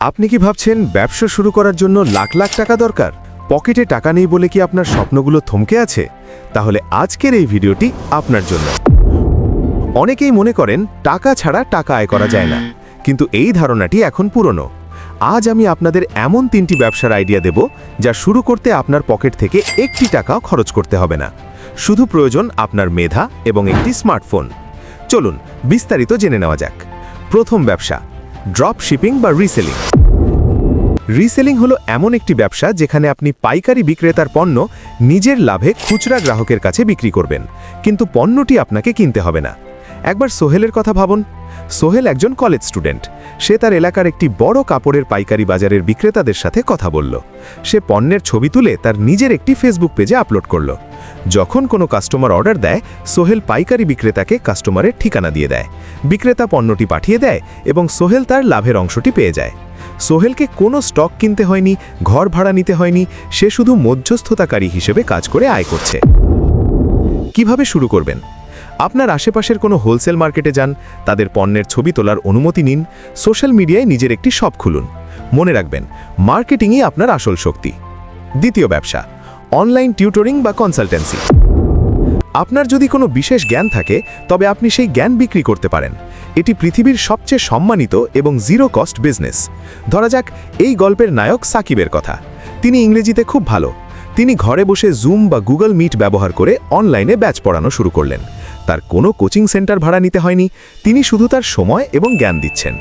আপনি কি ভাবছেন ব্যবসা শুরু করার জন্য লাখ লাখ টাকা দরকার? পকেটে টাকা নেই বলে কি আপনার স্বপ্নগুলো থমকে আছে? তাহলে আজকের এই ভিডিওটি আপনার জন্য। অনেকেই মনে করেন টাকা ছাড়া টাকা আয় করা যায় না, কিন্তু এই ধারণাটি এখন পুরনো। আজ আমি আপনাদের এমন 3টি ব্যবসার আইডিয়া দেব যা শুরু করতে আপনার পকেট থেকে একটি টাকাও খরচ করতে হবে না। শুধু প্রয়োজন আপনার মেধা এবং একটি স্মার্টফোন। চলুন বিস্তারিত জেনে নেওয়া যাক। প্রথম ব্যবসা, ড্রপ শিপিং বা রিসেলিং। রিসেলিং হলো এমন একটি ব্যবসা যেখানে আপনি পাইকারি বিক্রেতার পণ্য নিজের লাভে খুচরা গ্রাহকের কাছে বিক্রি করবেন, কিন্তু পণ্যটি আপনাকে কিনতে হবে না। একবার সোহেলের কথা ভাবুন। সোহেল একজন কলেজ স্টুডেন্ট। সে তার এলাকার একটি বড় কাপড়ের পাইকারি বাজারের বিক্রেতাদের সাথে কথা বলল। সে পণ্যের ছবি তুলে তার নিজের একটি ফেসবুক পেজে আপলোড করল। যখন কোনো কাস্টমার অর্ডার দেয়, সোহেল পাইকারি বিক্রেতাকে কাস্টমারের ঠিকানা দিয়ে দেয়। বিক্রেতা পণ্যটি পাঠিয়ে দেয় এবং সোহেল তার লাভের অংশটি পেয়ে যায়। সোহেলকে কোনো স্টক কিনতে হয়নি, ঘর ভাড়া নিতে হয়নি। সে শুধু মধ্যস্থতাকারী হিসেবে কাজ করে আয় করছে। কিভাবে শুরু করবেন? আপনার আশেপাশের কোনো হোলসেল মার্কেটে যান, তাদের পণ্যের ছবি তোলার অনুমতি নিন, সোশ্যাল মিডিয়ায় নিজের একটি শপ খুলুন। মনে রাখবেন, মার্কেটিংই আপনার আসল শক্তি। দ্বিতীয় ব্যবসা, অনলাইন টিউটরিং বা কনসালটেন্সি। আপনার যদি কোনো বিশেষ জ্ঞান থাকে, তবে আপনি সেই জ্ঞান বিক্রি করতে পারেন। এটি পৃথিবীর সবচেয়ে সম্মানিত এবং জিরো কস্ট বিজনেস। ধরা যাক এই গল্পের নায়ক সাকিবের কথা। তিনি ইংরেজিতে খুব ভালো। তিনি ঘরে বসে জুম বা গুগল মিট ব্যবহার করে অনলাইনে ব্যাচ পড়ানো শুরু করলেন। তার কোনো কোচিং সেন্টার ভাড়া নিতে হয়নি। তিনি শুধু তার সময় এবং জ্ঞান দিচ্ছেন।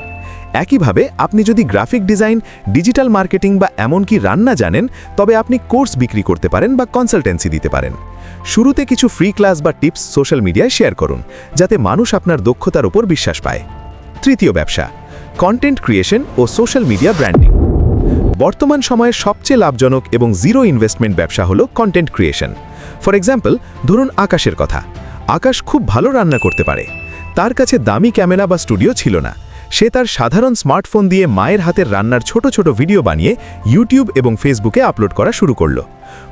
একইভাবে আপনি যদি গ্রাফিক ডিজাইন, ডিজিটাল মার্কেটিং বা এমনকি রান্না জানেন, তবে আপনি কোর্স বিক্রি করতে পারেন বা কনসালটেন্সি দিতে পারেন। শুরুতে কিছু ফ্রি ক্লাস বা টিপস সোশ্যাল মিডিয়ায় শেয়ার করুন, যাতে মানুষ আপনার দক্ষতার উপর বিশ্বাস পায়। তৃতীয় ব্যবসা, কন্টেন্ট ক্রিয়েশন ও সোশ্যাল মিডিয়া ব্র্যান্ডিং। বর্তমান সময়ে সবচেয়ে লাভজনক এবং জিরো ইনভেস্টমেন্ট ব্যবসা হলো কন্টেন্ট ক্রিয়েশন। ফর এক্সাম্পল, ধরুন আকাশের কথা। আকাশ খুব ভালো রান্না করতে পারে। তার কাছে দামি ক্যামেরা বা স্টুডিও ছিল না। সে তার সাধারণ স্মার্টফোন দিয়ে মায়ের হাতের রান্নার ছোট ছোট ভিডিও বানিয়ে ইউটিউব এবং ফেসবুকে আপলোড করা শুরু করল।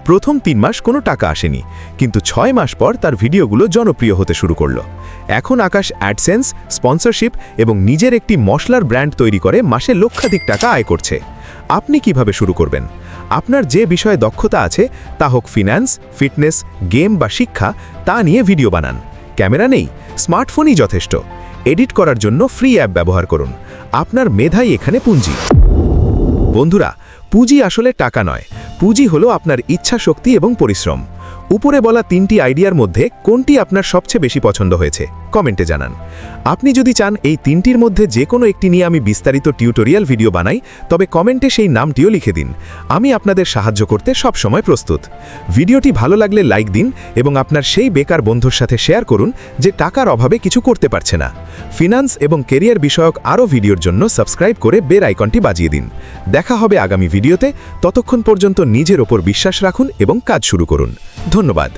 প্রথম 3 মাস কোনো টাকা আসেনি, কিন্তু 6 মাস পর তার ভিডিওগুলো জনপ্রিয় হতে শুরু করল। এখন আকাশ অ্যাডসেন্স, স্পন্সরশিপ এবং নিজের একটি মশলার ব্র্যান্ড তৈরি করে মাসে লক্ষাধিক টাকা আয় করছে। আপনি কিভাবে শুরু করবেন? আপনার যে বিষয়ে দক্ষতা আছে, তা হোক ফিন্যান্স, ফিটনেস, গেম বা শিক্ষা, তা নিয়ে ভিডিও বানান। ক্যামেরা নেই, স্মার্টফোনই যথেষ্ট। এডিট করার জন্য ফ্রি অ্যাপ ব্যবহার করুন। আপনার মেধাই এখানে পুঁজি। বন্ধুরা, পুঁজি আসলে টাকা নয়। পুঁজি হলো আপনার ইচ্ছা শক্তি এবং পরিশ্রম। উপরে বলা 3টি আইডিয়ার মধ্যে কোনটি আপনার সবচেয়ে বেশি পছন্দ হয়েছে কমেন্টে জানান। আপনি যদি চান এই 3টির মধ্যে যে কোনো একটি নিয়ে আমি বিস্তারিত টিউটোরিয়াল ভিডিও বানাই, তবে কমেন্টে সেই নামটিও লিখে দিন। আমি আপনাদের সাহায্য করতে সবসময় প্রস্তুত। ভিডিওটি ভালো লাগলে লাইক দিন এবং আপনার সেই বেকার বন্ধুর সাথে শেয়ার করুন যে টাকার অভাবে কিছু করতে পারছে না। ফিনান্স এবং কেরিয়ার বিষয়ক আরও ভিডিওর জন্য সাবস্ক্রাইব করে বেল আইকনটি বাজিয়ে দিন। দেখা হবে আগামী ভিডিওতে। ততক্ষণ পর্যন্ত নিজের ওপর বিশ্বাস রাখুন এবং কাজ শুরু করুন। ধন্যবাদ।